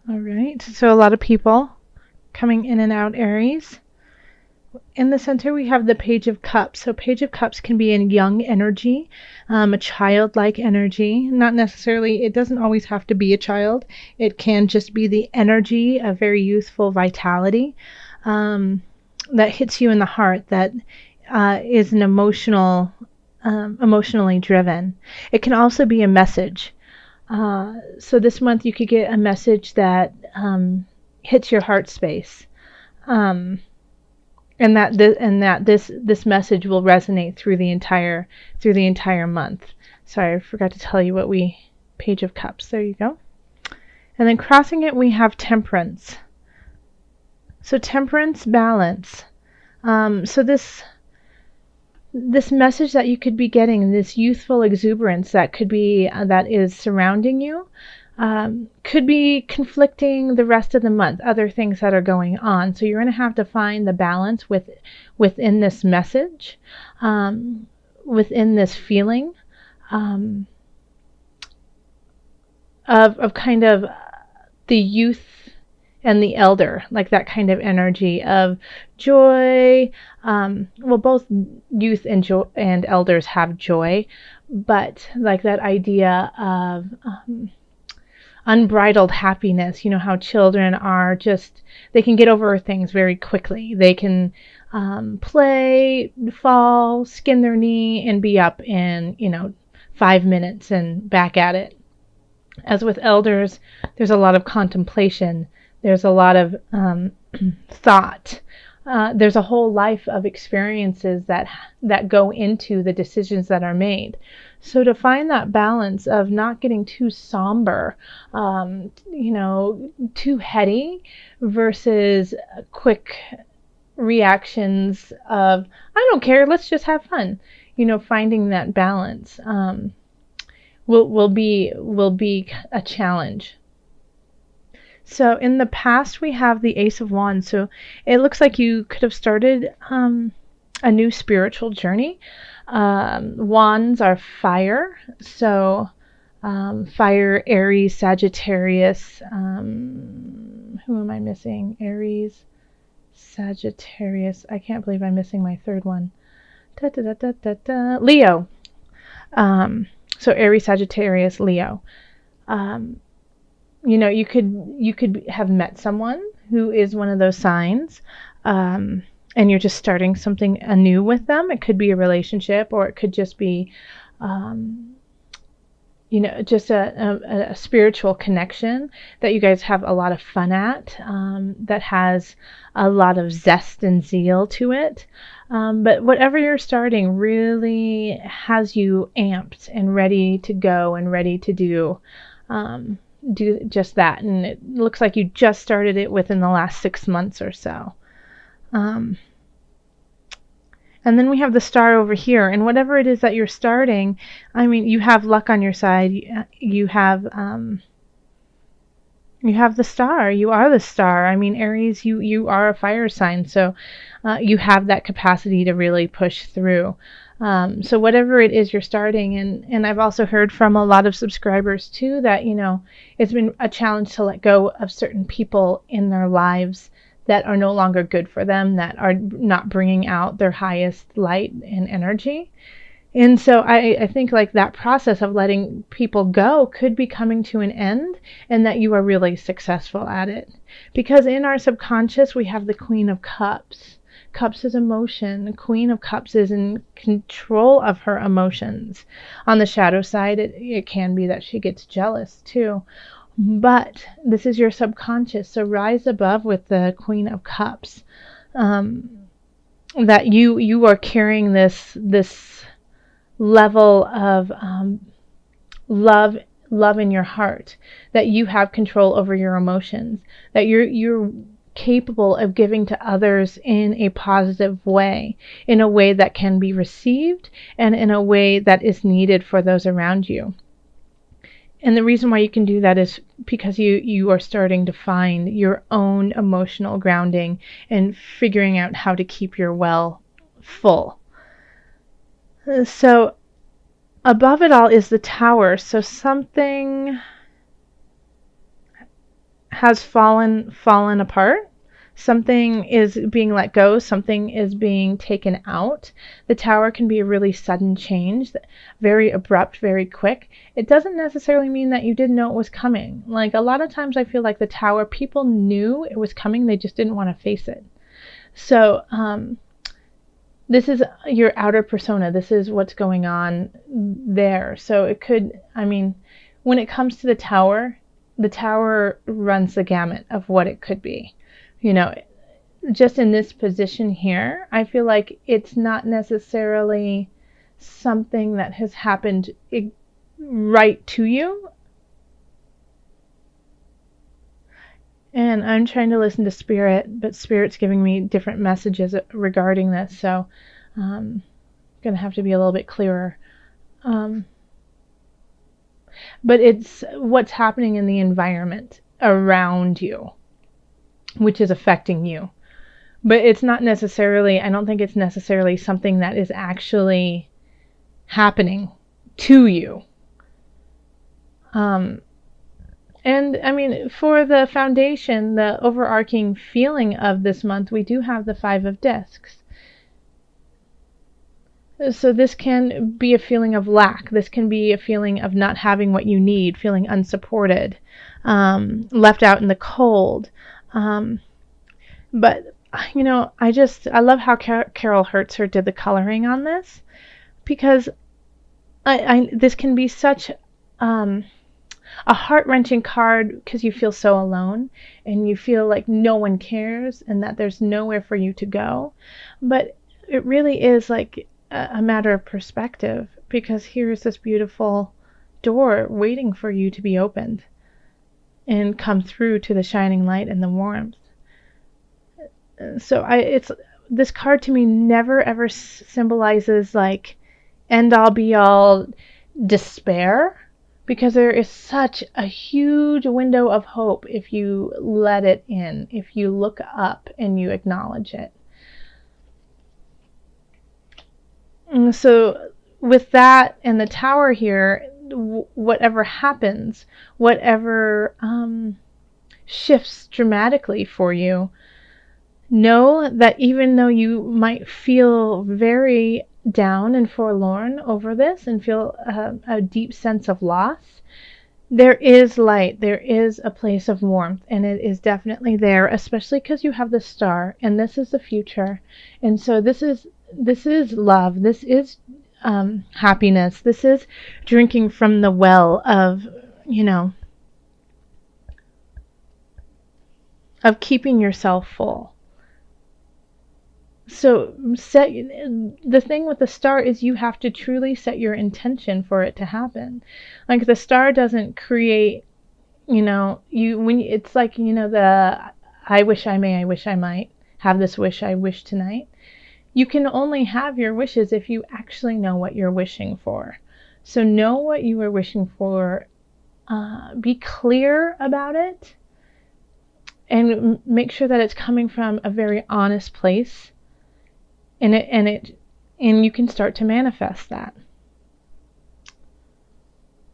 All right, so a lot of people coming in and out, Aries. In the center, we have the Page of Cups. So Page of Cups can be in young energy, a childlike energy. Not necessarily, it doesn't always have to be a child. It can just be the energy of very youthful vitality that hits you in the heart, that is an emotionally driven. It can also be a message. So this month you could get a message that hits your heart space. Um, and that this message will resonate through the entire month. Sorry, I forgot to tell you what we Page of Cups. There you go. And then crossing it, we have Temperance. So Temperance, balance. So this message that you could be getting, this youthful exuberance that could be that is surrounding you, could be conflicting the rest of the month, other things that are going on. So you're going to have to find the balance within this message, within this feeling, of kind of the youth and the elder, like that kind of energy of joy. Well, both youth and and elders have joy, but like that idea of unbridled happiness. You know how children are just, they can get over things very quickly. They can play, fall, skin their knee, and be up in, 5 minutes and back at it. As with elders, there's a lot of contemplation. There's a lot of thought. There's a whole life of experiences that go into the decisions that are made. So to find that balance of not getting too somber, too heady, versus quick reactions of, I don't care, let's just have fun. Finding that balance will be a challenge. So in the past, we have the Ace of Wands. So it looks like you could have started a new spiritual journey. Wands are fire. So fire, Aries, Sagittarius. Who am I missing? Aries, Sagittarius. I can't believe I'm missing my third one. Leo. So Aries, Sagittarius, Leo. You could have met someone who is one of those signs, and you're just starting something anew with them. It could be a relationship, or it could just be, just a spiritual connection that you guys have a lot of fun at, that has a lot of zest and zeal to it. But whatever you're starting really has you amped and ready to go and ready to do just that. And it looks like you just started it within the last 6 months or so. And then we have the star over here, and whatever it is that you're starting, I mean, you have luck on your side. You have the star. You are the star. I mean, Aries, you are a fire sign, so you have that capacity to really push through. So whatever it is you're starting, and I've also heard from a lot of subscribers too that, it's been a challenge to let go of certain people in their lives that are no longer good for them, that are not bringing out their highest light and energy. And so I think like that process of letting people go could be coming to an end, and that you are really successful at it. Because in our subconscious, we have the Queen of Cups. Cups is emotion. The Queen of Cups is in control of her emotions. On the shadow side, it can be that she gets jealous too. But this is your subconscious. So rise above with the Queen of Cups. That you are carrying this level of love in your heart. That you have control over your emotions. That you're capable of giving to others in a positive way, in a way that can be received, and in a way that is needed for those around you. And the reason why you can do that is because you are starting to find your own emotional grounding and figuring out how to keep your well full. So above it all is the Tower. So something has fallen apart. Something is being let go, something is being taken out. The Tower can be a really sudden change, very abrupt, very quick. It doesn't necessarily mean that you didn't know it was coming. Like a lot of times I feel like the Tower, people knew it was coming, they just didn't want to face it. So this is your outer persona. This is what's going on there. So it could, I mean, when it comes to the Tower runs the gamut of what it could be. You know, just in this position here, I feel like it's not necessarily something that has happened right to you. And I'm trying to listen to Spirit, but Spirit's giving me different messages regarding this, so I'm going to have to be a little bit clearer. But it's what's happening in the environment around you, which is affecting you. But it's not necessarily, I don't think it's necessarily something that is actually happening to you. And I mean, for the foundation, the overarching feeling of this month, we do have the 5 of Discs. So this can be a feeling of lack. This can be a feeling of not having what you need, feeling unsupported, left out in the cold. But, you know, I love how Carol Hertzer did the coloring on this, because this can be such a heart-wrenching card because you feel so alone and you feel like no one cares and that there's nowhere for you to go. But it really is like a matter of perspective, because here's this beautiful door waiting for you to be opened and come through to the shining light and the warmth. So it's this card to me never ever symbolizes like end all be all despair, because there is such a huge window of hope if you let it in, if you look up and you acknowledge it. And so with that and the Tower here, whatever happens, whatever shifts dramatically for you, know that even though you might feel very down and forlorn over this and feel a deep sense of loss, there is light, there is a place of warmth, and it is definitely there, especially because you have the Star, and this is the future. And so this is love, this is happiness, this is drinking from the well of, you know, of keeping yourself full. So the thing with the Star is you have to truly set your intention for it to happen. Like the Star doesn't create, you know, it's like, you know, the I wish I may, I wish I might have this wish I wish tonight. You can only have your wishes if you actually know what you're wishing for. So know what you are wishing for, be clear about it, and make sure that it's coming from a very honest place. And you can start to manifest that.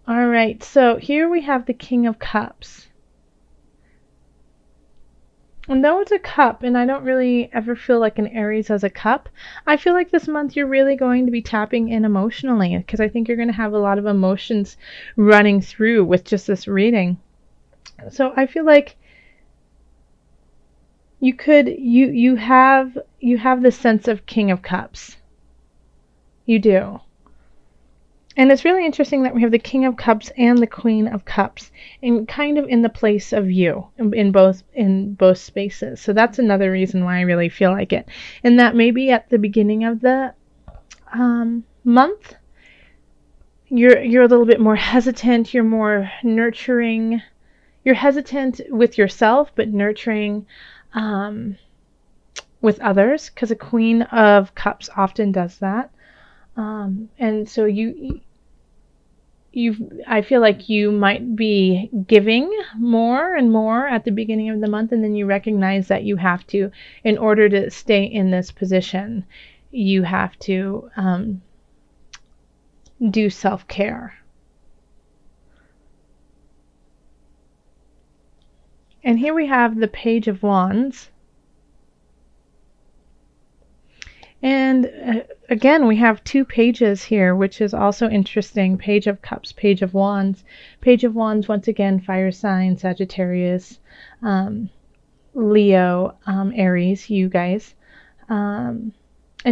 All right, so here we have the King of Cups. And though it's a cup, and I don't really ever feel like an Aries as a cup, I feel like this month you're really going to be tapping in emotionally, because I think you're going to have a lot of emotions running through with just this reading. So I feel like you have this sense of King of Cups. You do. And it's really interesting that we have the King of Cups and the Queen of Cups, and kind of in the place of you in both spaces. So that's another reason why I really feel like it. And that maybe at the beginning of the month, you're a little bit more hesitant. You're more nurturing. You're hesitant with yourself, but nurturing with others, because a Queen of Cups often does that. And so I feel like you might be giving more and more at the beginning of the month, and then you recognize that you have to, in order to stay in this position, you have to do self-care. And here we have the Page of Wands. And again, we have two pages here, which is also interesting. Page of Cups, Page of Wands. Page of Wands, once again, fire sign, Sagittarius, Leo, Aries, you guys. And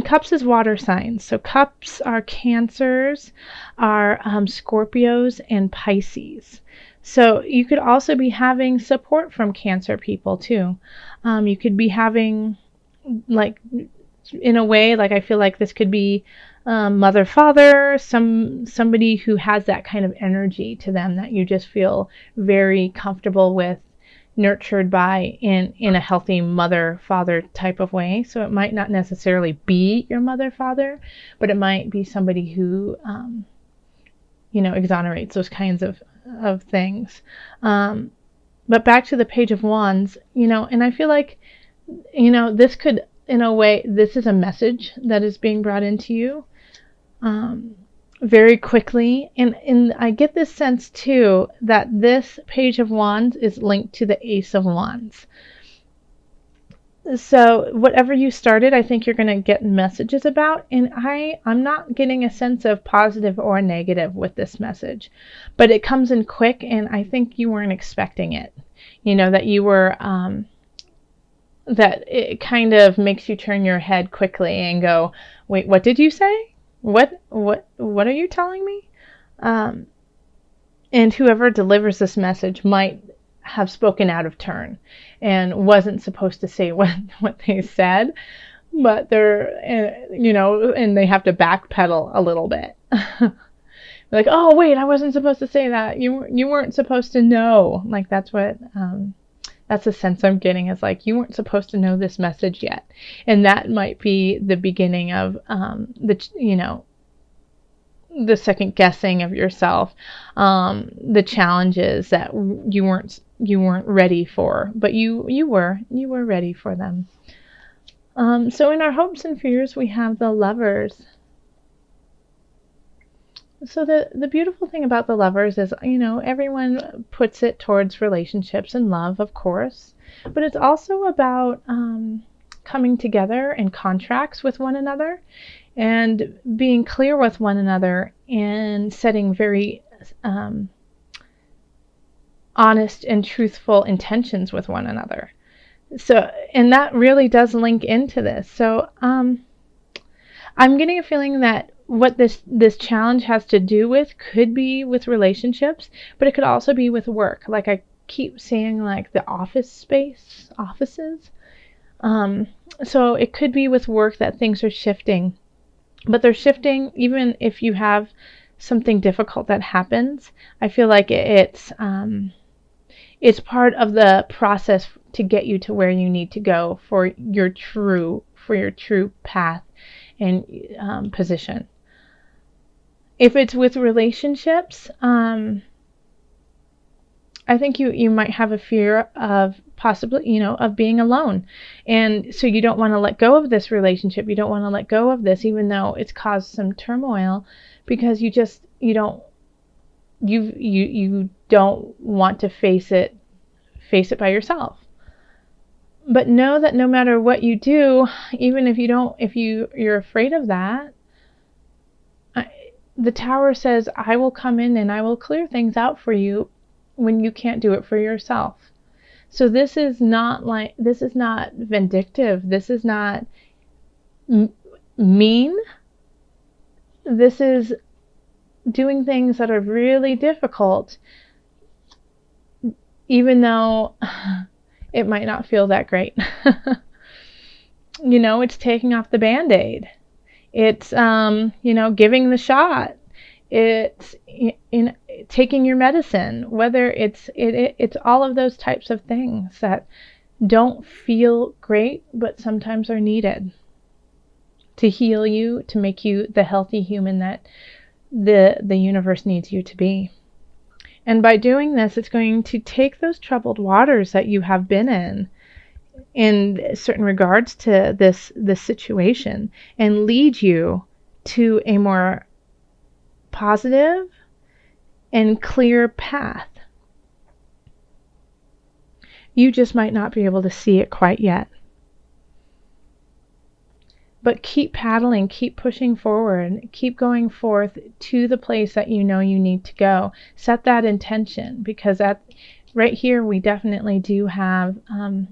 Cups is water signs. So Cups are Cancers, are Scorpios, and Pisces. So you could also be having support from Cancer people too. You could be having, like, in a way, like I feel like this could be mother, father, somebody who has that kind of energy to them that you just feel very comfortable with, nurtured by in a healthy mother father type of way. So it might not necessarily be your mother father, but it might be somebody who exonerates those kinds of things. But back to the Page of Wands, and I feel like this could, in a way, this is a message that is being brought into you very quickly. And I get this sense too that this Page of Wands is linked to the Ace of Wands. So whatever you started, I think you're going to get messages about. And I'm not getting a sense of positive or negative with this message, but it comes in quick, and I think you weren't expecting it. That you were that it kind of makes you turn your head quickly and go, wait, what did you say? What are you telling me? And whoever delivers this message might have spoken out of turn and wasn't supposed to say what they said, but they're, and they have to backpedal a little bit. Like, oh, wait, I wasn't supposed to say that. You weren't supposed to know. Like, that's what, that's the sense I'm getting, is like, you weren't supposed to know this message yet. And that might be the beginning of the second guessing of yourself, the challenges that you weren't ready for, but you were ready for them. So in our hopes and fears, we have the Lovers. So the beautiful thing about the Lovers is, everyone puts it towards relationships and love, of course, but it's also about coming together in contracts with one another and being clear with one another and setting very honest and truthful intentions with one another. So, and that really does link into this. So I'm getting a feeling that what this challenge has to do with could be with relationships, but it could also be with work. Like I keep seeing, like, the offices. So it could be with work that things are shifting, but they're shifting even if you have something difficult that happens. I feel like it's part of the process to get you to where you need to go for your true path and position. If it's with relationships, I think you might have a fear of possibly, of being alone. And so you don't want to let go of this relationship. You don't want to let go of this, even though it's caused some turmoil, because you don't want to face it by yourself. But know that no matter what you do, even if you're afraid of that, the Tower says, I will come in and I will clear things out for you when you can't do it for yourself. So this is not vindictive. This is not mean. This is doing things that are really difficult, even though it might not feel that great. It's taking off the Band-Aid. It's, giving the shot. It's taking your medicine, whether it's all of those types of things that don't feel great, but sometimes are needed to heal you, to make you the healthy human that the universe needs you to be. And by doing this, it's going to take those troubled waters that you have been in certain regards to this situation, and lead you to a more positive and clear path. You just might not be able to see it quite yet. But keep paddling, keep pushing forward, keep going forth to the place that you know you need to go. Set that intention, because right here we definitely do have,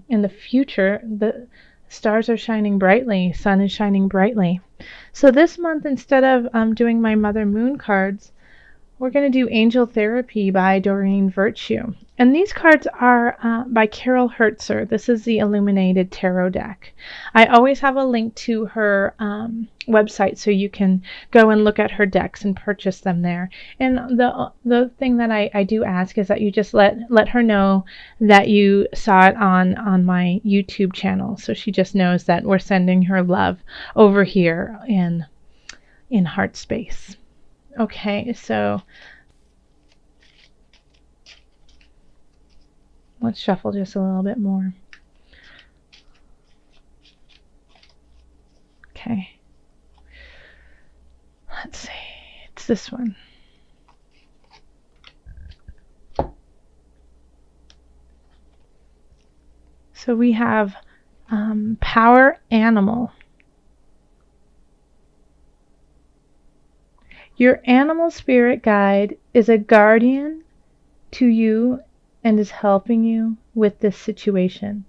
in the future, the stars are shining brightly, sun is shining brightly. So this month, instead of doing my Mother Moon cards, we're going to do Angel Therapy by Doreen Virtue. And these cards are by Carol Hertzer. This is the Illuminated Tarot deck. I always have a link to her website, so you can go and look at her decks and purchase them there. And the thing that I do ask is that you just let her know that you saw it on my YouTube channel, so she just knows that we're sending her love over here in heart space. Okay, so let's shuffle just a little bit more. Okay. Let's see. It's this one. So we have Power Animal. Your animal spirit guide is a guardian to you and is helping you with this situation.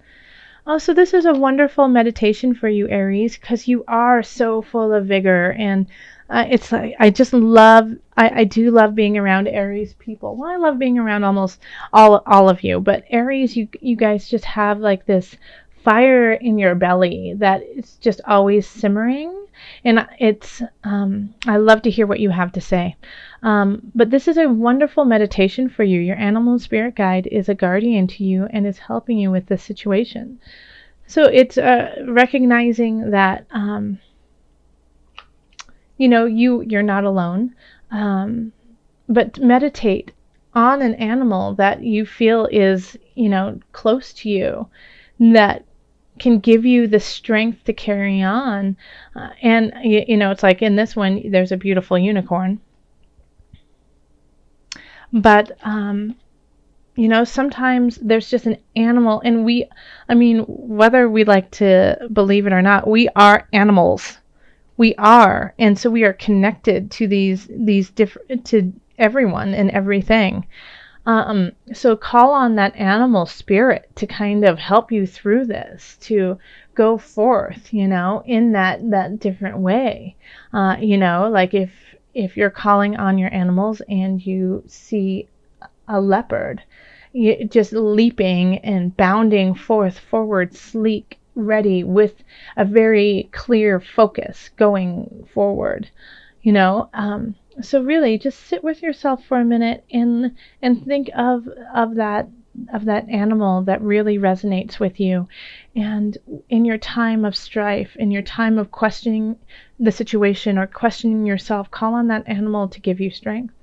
Oh, so this is a wonderful meditation for you, Aries, because you are so full of vigor, and it's like I just love. I do love being around Aries people. Well, I love being around almost all of you, but Aries, you guys just have like this fire in your belly that is just always simmering, and it's I love to hear what you have to say. But this is a wonderful meditation for you. Your animal spirit guide is a guardian to you and is helping you with this situation. So it's recognizing that you're not alone, but meditate on an animal that you feel is close to you, that can give you the strength to carry on. And it's like in this one, there's a beautiful unicorn. But sometimes there's just an animal, and whether we like to believe it or not, we are animals. We are, and so we are connected to these different, to everyone and everything. So call on that animal spirit to kind of help you through this, to go forth, in that different way. Like if you're calling on your animals and you see a leopard, just leaping and bounding forward, sleek, ready, with a very clear focus going forward, so really just sit with yourself for a minute and think of that animal that really resonates with you. And in your time of strife, in your time of questioning the situation or questioning yourself, call on that animal to give you strength.